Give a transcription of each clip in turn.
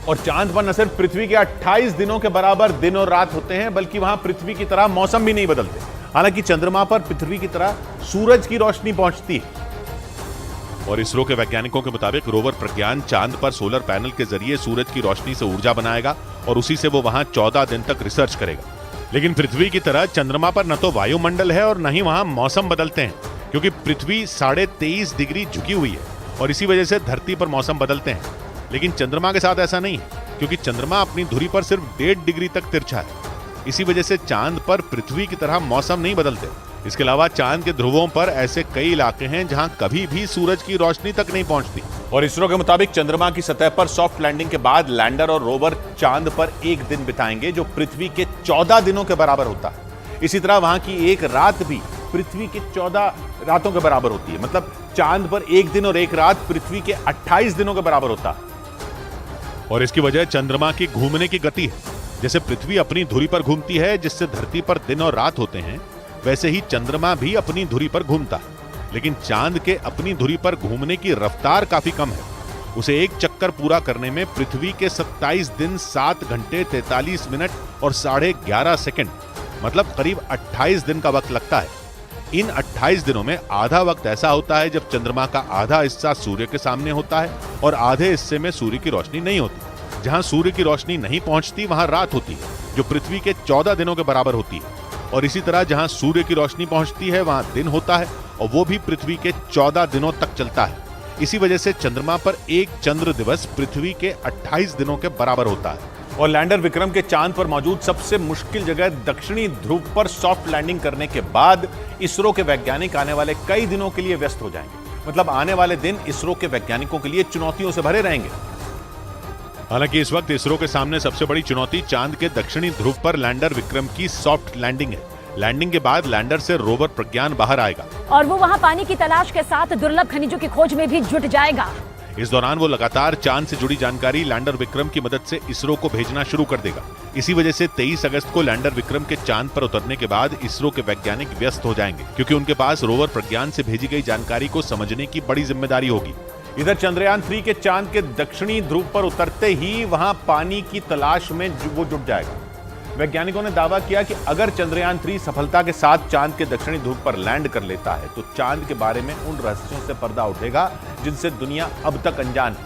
और चांद पर न सिर्फ पृथ्वी के 28 दिनों के बराबर दिन और रात होते हैं, बल्कि वहां पृथ्वी की तरह मौसम भी नहीं बदलते। हालांकि चंद्रमा पर पृथ्वी की तरह सूरज की रोशनी पहुंचती है। और इसरो के वैज्ञानिकों के मुताबिक रोवर प्रज्ञान चांद पर सोलर पैनल के जरिए सूरज की रोशनी से ऊर्जा बनाएगा और उसी से वो वहां 14 दिन तक रिसर्च करेगा। लेकिन पृथ्वी की तरह चंद्रमा पर न तो वायुमंडल है और न ही वहां मौसम बदलते हैं, क्योंकि पृथ्वी 23.5 डिग्री झुकी हुई है और इसी वजह से धरती पर मौसम बदलते हैं। लेकिन चंद्रमा के साथ ऐसा नहीं है, क्योंकि चंद्रमा अपनी धुरी पर सिर्फ 1.5 डिग्री तक तिरछा है। इसी वजह से चांद पर पृथ्वी की तरह मौसम नहीं बदलते। इसके अलावा चांद के ध्रुवों पर ऐसे कई इलाके हैं जहां कभी भी सूरज की रोशनी तक नहीं पहुंचती। और इसरो के मुताबिक चंद्रमा की सतह पर सॉफ्ट लैंडिंग के बाद लैंडर और रोवर चांद पर एक दिन बिताएंगे, जो पृथ्वी के 14 दिनों के बराबर होता है। इसी तरह वहां की एक रात भी पृथ्वी के 14 रातों के बराबर होती है। मतलब चांद पर एक दिन और एक रात पृथ्वी के 28 दिनों के बराबर होता है। और इसकी वजह चंद्रमा की घूमने की गति है। जैसे पृथ्वी अपनी धुरी पर घूमती है, जिससे धरती पर दिन और रात होते हैं, वैसे ही चंद्रमा भी अपनी धुरी पर घूमता है। लेकिन चांद के अपनी धुरी पर घूमने की रफ्तार काफी कम है। उसे एक चक्कर पूरा करने में पृथ्वी के 27 दिन 7 घंटे 43 मिनट और 11.5 सेकंड, मतलब करीब 28 दिन का वक्त लगता है। इन 28 दिनों में आधा वक्त ऐसा होता है जब चंद्रमा का आधा हिस्सा सूर्य के सामने होता है और आधे हिस्से में सूर्य की रोशनी नहीं होती। जहां सूर्य की रोशनी नहीं पहुंचती वहां रात होती है, जो पृथ्वी के 14 दिनों के बराबर होती है। और इसी तरह जहां सूर्य की रोशनी पहुंचती है वहां दिन होता है, और वो भी पृथ्वी के 14 दिनों तक चलता है। इसी वजह से चंद्रमा पर एक चंद्र दिवस पृथ्वी के 28 दिनों के बराबर होता है। और लैंडर विक्रम के चांद पर मौजूद सबसे मुश्किल जगह दक्षिणी ध्रुव पर सॉफ्ट लैंडिंग करने के बाद इसरो के वैज्ञानिक आने वाले कई दिनों के लिए व्यस्त हो जाएंगे। मतलब आने वाले दिन इसरो के वैज्ञानिकों के लिए चुनौतियों से भरे रहेंगे। हालांकि इस वक्त इसरो के सामने सबसे बड़ी चुनौती चांद के दक्षिणी ध्रुव पर लैंडर विक्रम की सॉफ्ट लैंडिंग है। लैंडिंग के बाद लैंडर से रोवर प्रज्ञान बाहर आएगा और वो वहां पानी की तलाश के साथ दुर्लभ खनिजों की खोज में भी जुट जाएगा। इस दौरान वो लगातार चांद से जुड़ी जानकारी लैंडर विक्रम की मदद से इसरो को भेजना शुरू कर देगा। इसी वजह से 23 अगस्त को लैंडर विक्रम के चांद पर उतरने के बाद इसरो के वैज्ञानिक व्यस्त हो जाएंगे, क्योंकि उनके पास रोवर प्रज्ञान से भेजी गई जानकारी को समझने की बड़ी जिम्मेदारी होगी। इधर चंद्रयान 3 के चांद के दक्षिणी ध्रुव पर उतरते ही वहां पानी की तलाश में वो जुट जाएगा। वैज्ञानिकों ने दावा किया कि अगर चंद्रयान 3 सफलता के साथ चांद के दक्षिणी ध्रुव पर लैंड कर लेता है तो चांद के बारे में उन रहस्यों से पर्दा उठेगा जिनसे दुनिया अब तक अनजान है।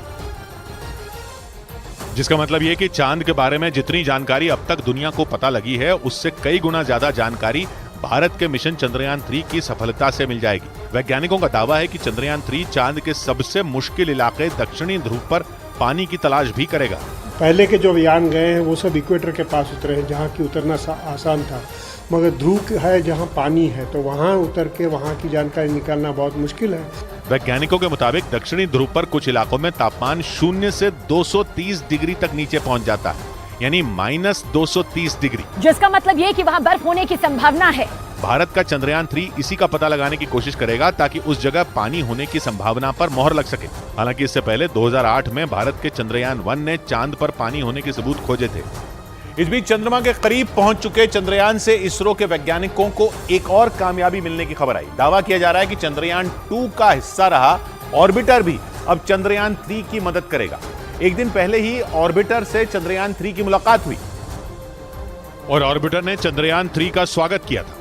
जिसका मतलब यह कि चांद के बारे में जितनी जानकारी अब तक दुनिया को पता लगी है, उससे कई गुना ज्यादा जानकारी भारत के मिशन चंद्रयान 3 की सफलता से मिल जाएगी। वैज्ञानिकों का दावा है कि चंद्रयान 3 चांद के सबसे मुश्किल इलाके दक्षिणी ध्रुव पर पानी की तलाश भी करेगा। पहले के जो यान गए हैं वो सब इक्वेटर के पास उतरे हैं, जहाँ की उतरना आसान था, मगर ध्रुव है जहाँ पानी है, तो वहाँ उतर के वहाँ की जानकारी निकालना बहुत मुश्किल है। वैज्ञानिकों के मुताबिक दक्षिणी ध्रुव पर कुछ इलाकों में तापमान 0 से 230 डिग्री तक नीचे पहुंच जाता है, यानी -230 डिग्री, जिसका मतलब ये कि वहाँ बर्फ होने की संभावना है। भारत का चंद्रयान 3 इसी का पता लगाने की कोशिश करेगा ताकि उस जगह पानी होने की संभावना पर मोहर लग सके। हालांकि इससे पहले 2008 में भारत के चंद्रयान 1 ने चांद पर पानी होने के सबूत खोजे थे। इस बीच चंद्रमा के करीब पहुंच चुके चंद्रयान से इसरो के वैज्ञानिकों को एक और कामयाबी मिलने की खबर आई। दावा किया जा रहा है कि चंद्रयान 2 का हिस्सा रहा ऑर्बिटर भी अब चंद्रयान 3 की मदद करेगा। एक दिन पहले ही ऑर्बिटर से चंद्रयान 3 की मुलाकात हुई और ऑर्बिटर ने चंद्रयान 3 का स्वागत किया था।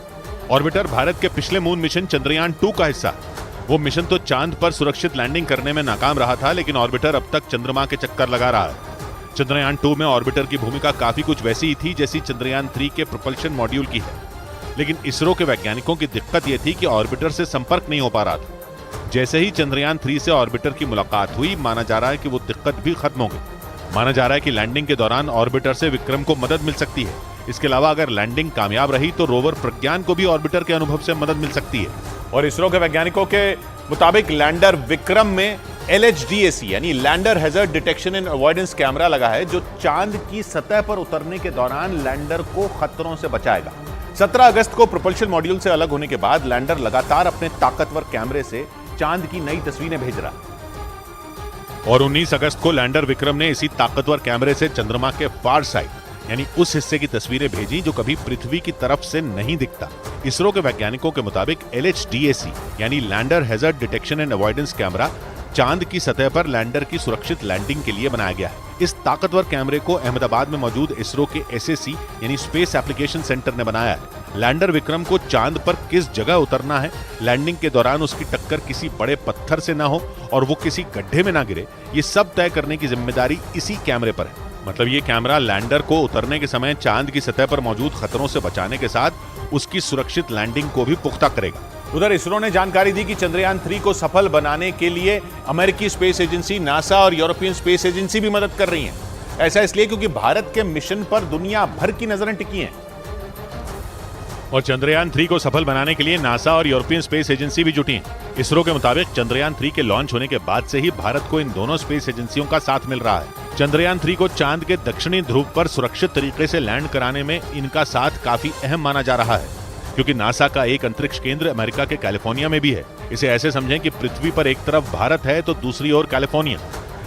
ऑर्बिटर भारत के पिछले मून मिशन चंद्रयान 2 का हिस्सा है। वो मिशन तो चांद पर सुरक्षित लैंडिंग करने में नाकाम रहा था, लेकिन ऑर्बिटर अब तक चंद्रमा के चक्कर लगा रहा है। चंद्रयान 2 में ऑर्बिटर की भूमिका काफी कुछ वैसी ही थी जैसी चंद्रयान 3 के प्रोपल्शन मॉड्यूल की है। लेकिन इसरो के वैज्ञानिकों की दिक्कत यह थी कि ऑर्बिटर से संपर्क नहीं हो पा रहा था। जैसे ही चंद्रयान 3 से ऑर्बिटर की मुलाकात हुई, माना जा रहा है कि वो दिक्कत भी खत्म हो गई। माना जा रहा है कि लैंडिंग के दौरान ऑर्बिटर से विक्रम को मदद मिल सकती है। इसके अलावा अगर लैंडिंग कामयाब रही तो रोवर प्रज्ञान को भी ऑर्बिटर के अनुभव से मदद मिल सकती है। और इसरो के वैज्ञानिकों के मुताबिक लैंडर विक्रम में LHDAC यानी lander hazard detection and avoidance camera लगा है, जो चांद की सतह पर उतरने के दौरान लैंडर को खतरों से बचाएगा। 17 अगस्त को प्रोपल्शन मॉड्यूल से अलग होने के बाद लैंडर लगातार अपने ताकतवर कैमरे से चांद की नई तस्वीरें भेज रहा है। और 19 अगस्त को लैंडर विक्रम ने इसी ताकतवर कैमरे से चंद्रमा के फार साइड यानी उस हिस्से की तस्वीरें भेजी जो कभी पृथ्वी की तरफ से नहीं दिखता। इसरो के वैज्ञानिकों के मुताबिक LHDAC यानी lander hazard detection and avoidance camera चांद की सतह पर लैंडर की सुरक्षित लैंडिंग के लिए बनाया गया है। इस ताकतवर कैमरे को अहमदाबाद में मौजूद इसरो के SAC यानी स्पेस एप्लीकेशन सेंटर ने बनाया है। लैंडर विक्रम को चांद पर किस जगह उतरना है, लैंडिंग के दौरान उसकी टक्कर किसी बड़े पत्थर से ना हो और वो किसी गड्ढे में ना गिरे, ये सब तय करने की जिम्मेदारी इसी कैमरे पर है। मतलब ये कैमरा लैंडर को उतरने के समय चांद की सतह पर मौजूद खतरों से बचाने के साथ उसकी सुरक्षित लैंडिंग को भी पुख्ता करेगा। उधर इसरो ने जानकारी दी कि चंद्रयान 3 को सफल बनाने के लिए अमेरिकी स्पेस एजेंसी नासा और यूरोपियन स्पेस एजेंसी भी मदद कर रही हैं। ऐसा इसलिए क्योंकि भारत के मिशन पर दुनिया भर की नजरें टिकी हैं। और चंद्रयान 3 को सफल बनाने के लिए नासा और यूरोपियन स्पेस एजेंसी भी जुटी हैं। इसरो के मुताबिक चंद्रयान 3 के लॉन्च होने के बाद से ही भारत को इन दोनों स्पेस एजेंसियों का साथ मिल रहा है। चंद्रयान 3 को चांद के दक्षिणी ध्रुव पर सुरक्षित तरीके से लैंड कराने में इनका साथ काफी अहम माना जा रहा है, क्योंकि नासा का एक अंतरिक्ष केंद्र अमेरिका के कैलिफोर्निया में भी है। इसे ऐसे समझें कि पृथ्वी पर एक तरफ भारत है तो दूसरी ओर कैलिफोर्निया।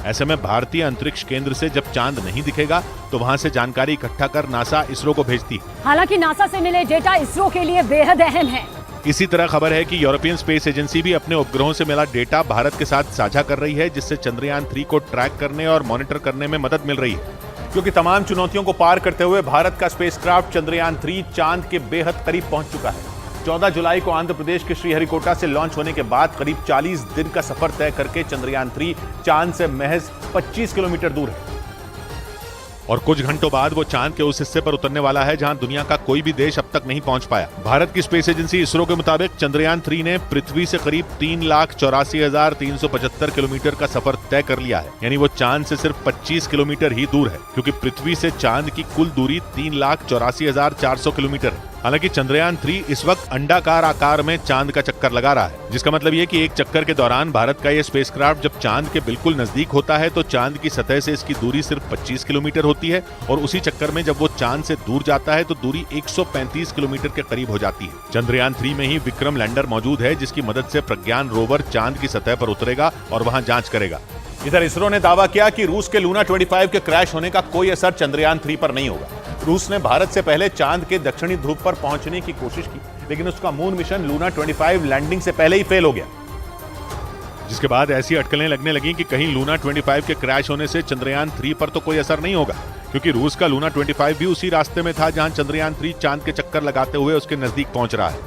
ऐसे में भारतीय अंतरिक्ष केंद्र से जब चांद नहीं दिखेगा तो वहां से जानकारी इकट्ठा कर नासा इसरो को भेजती है। हालांकि नासा से मिले डेटा इसरो के लिए बेहद अहम है। इसी तरह खबर है कि यूरोपियन स्पेस एजेंसी भी अपने उपग्रहों से मिला डेटा भारत के साथ साझा कर रही है, जिससे चंद्रयान 3 को ट्रैक करने और मॉनिटर करने में मदद मिल रही है। क्योंकि तमाम चुनौतियों को पार करते हुए भारत का स्पेसक्राफ्ट चंद्रयान 3 चांद के बेहद करीब पहुंच चुका है। 14 जुलाई को आंध्र प्रदेश के श्रीहरिकोटा से लॉन्च होने के बाद करीब 40 दिन का सफर तय करके चंद्रयान 3 चांद से महज 25 किलोमीटर दूर है। और कुछ घंटों बाद वो चांद के उस हिस्से पर उतरने वाला है जहां दुनिया का कोई भी देश अब तक नहीं पहुंच पाया। भारत की स्पेस एजेंसी इसरो के मुताबिक चंद्रयान 3 ने पृथ्वी से करीब 3,84,375 किलोमीटर का सफर तय कर लिया है, यानी वो चांद से सिर्फ 25 किलोमीटर ही दूर है, क्योंकि पृथ्वी से चांद की कुल दूरी 3,84,400 किलोमीटर है। हालांकि चंद्रयान 3 इस वक्त अंडाकार आकार में चांद का चक्कर लगा रहा है, जिसका मतलब ये कि एक चक्कर के दौरान भारत का ये स्पेसक्राफ्ट जब चांद के बिल्कुल नजदीक होता है तो चांद की सतह से इसकी दूरी सिर्फ 25 किलोमीटर होती है, और उसी चक्कर में जब वो चांद से दूर जाता है तो दूरी 135 किलोमीटर के करीब हो जाती है। चंद्रयान 3 में ही विक्रम लैंडर मौजूद है, जिसकी मदद से प्रज्ञान रोवर चांद की सतह पर उतरेगा और वहां जांच करेगा। इधर इसरो ने दावा किया कि रूस के लूना 25 के क्रैश होने का कोई असर चंद्रयान 3 पर नहीं होगा। रूस ने भारत से पहले चांद के दक्षिणी ध्रुव पर पहुंचने की कोशिश की, लेकिन उसका मून मिशन लूना 25 लैंडिंग से पहले ही फेल हो गया, जिसके बाद ऐसी अटकलें लगने लगी कि कहीं लूना 25 के क्रैश होने से चंद्रयान 3 पर तो कोई असर नहीं होगा, क्योंकि रूस का लूना 25 भी उसी रास्ते में था जहां चंद्रयान 3 चांद के चक्कर लगाते हुए उसके नजदीक पहुंच रहा है।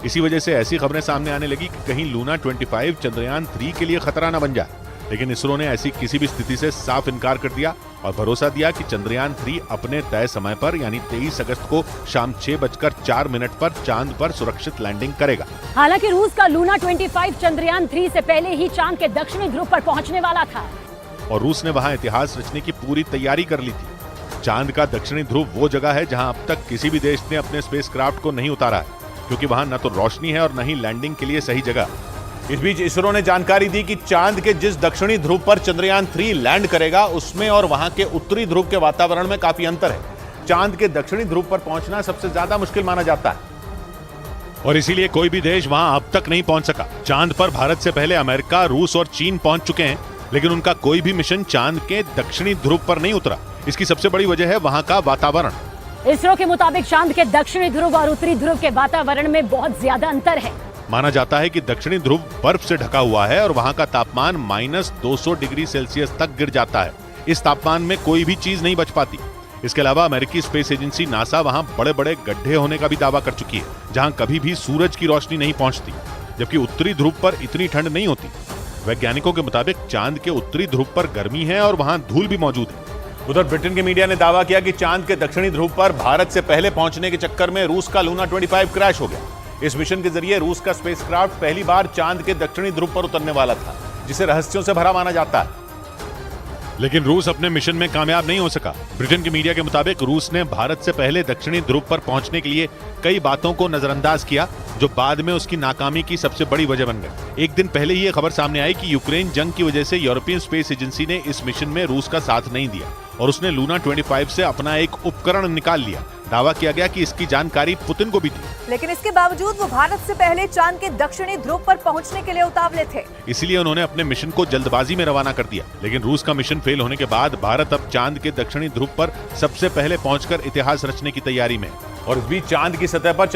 इसी वजह से ऐसी खबरें सामने आने लगी कि कहीं लूना 25 चंद्रयान 3 के लिए खतरा न बन जाए, लेकिन इसरो ने ऐसी किसी भी स्थिति से साफ इनकार कर दिया और भरोसा दिया कि चंद्रयान 3 अपने तय समय पर यानी 23 अगस्त को शाम 6:04 पर चांद पर सुरक्षित लैंडिंग करेगा। हालांकि रूस का लूना 25 चंद्रयान 3 से पहले ही चांद के दक्षिणी ध्रुव पर पहुंचने वाला था, और रूस ने वहां इतिहास रचने की पूरी तैयारी कर ली थी। चांद का दक्षिणी ध्रुव वो जगह है जहां अब तक किसी भी देश ने अपने स्पेसक्राफ्ट को नहीं उतारा है, क्योंकि वहां न तो रोशनी है और न ही लैंडिंग के लिए सही जगह। इस बीच इसरो ने जानकारी दी कि चांद के जिस दक्षिणी ध्रुव पर चंद्रयान 3 लैंड करेगा उसमें और वहां के उत्तरी ध्रुव के वातावरण में काफी अंतर है। चांद के दक्षिणी ध्रुव पर पहुंचना सबसे ज्यादा मुश्किल माना जाता है, और इसीलिए कोई भी देश वहां अब तक नहीं पहुंच सका। चांद पर भारत से पहले अमेरिका, रूस और चीन पहुंच चुके हैं, लेकिन उनका कोई भी मिशन चांद के दक्षिणी ध्रुव पर नहीं उतरा। इसकी सबसे बड़ी वजह है वहां का वातावरण। इसरो के मुताबिक चांद के दक्षिणी ध्रुव और उत्तरी ध्रुव के वातावरण में बहुत ज्यादा अंतर है। माना जाता है कि दक्षिणी ध्रुव बर्फ से ढका हुआ है और वहां का तापमान -200 डिग्री सेल्सियस तक गिर जाता है। इस तापमान में कोई भी चीज नहीं बच पाती। इसके अलावा अमेरिकी स्पेस एजेंसी नासा वहां बड़े बड़े गड्ढे होने का भी दावा कर चुकी है, जहां कभी भी सूरज की रोशनी नहीं पहुंचती, जबकि उत्तरी ध्रुव पर इतनी ठंड नहीं होती। वैज्ञानिकों के मुताबिक चांद के उत्तरी ध्रुव पर गर्मी है और वहां धूल भी मौजूद है। उधर ब्रिटेन के मीडिया ने दावा किया कि चांद के दक्षिणी ध्रुव पर भारत से पहले पहुंचने के चक्कर में रूस का लूना 25 क्रैश हो गया। इस मिशन के जरिए रूस का स्पेसक्राफ्ट पहली बार चांद के दक्षिणी ध्रुव पर उतरने वाला था, जिसे रहस्यों से भरा माना जाता है। लेकिन रूस अपने मिशन में कामयाब नहीं हो सका। ब्रिटेन के मीडिया के मुताबिक रूस ने भारत से पहले दक्षिणी ध्रुव पर पहुंचने के लिए कई बातों को नजरअंदाज किया, जो बाद में उसकी नाकामी की सबसे बड़ी वजह बन गए। एक दिन पहले ही यह खबर सामने आई कि यूक्रेन जंग की वजह से यूरोपियन स्पेस एजेंसी ने इस मिशन में रूस का साथ नहीं दिया और उसने लूना 25 से अपना एक उपकरण निकाल लिया। दावा किया गया कि इसकी जानकारी पुतिन को भी थी, लेकिन इसके बावजूद वो भारत से पहले चांद के दक्षिणी ध्रुव पर पहुंचने के लिए उतावले थे। इसलिए उन्होंने अपने मिशन को जल्दबाजी में रवाना कर दिया। लेकिन रूस का मिशन फेल होने के बाद भारत अब चांद के दक्षिणी ध्रुव पर सबसे पहले पहुंचकर इतिहास रचने की तैयारी में है। और इस बीच चांद की सतह पर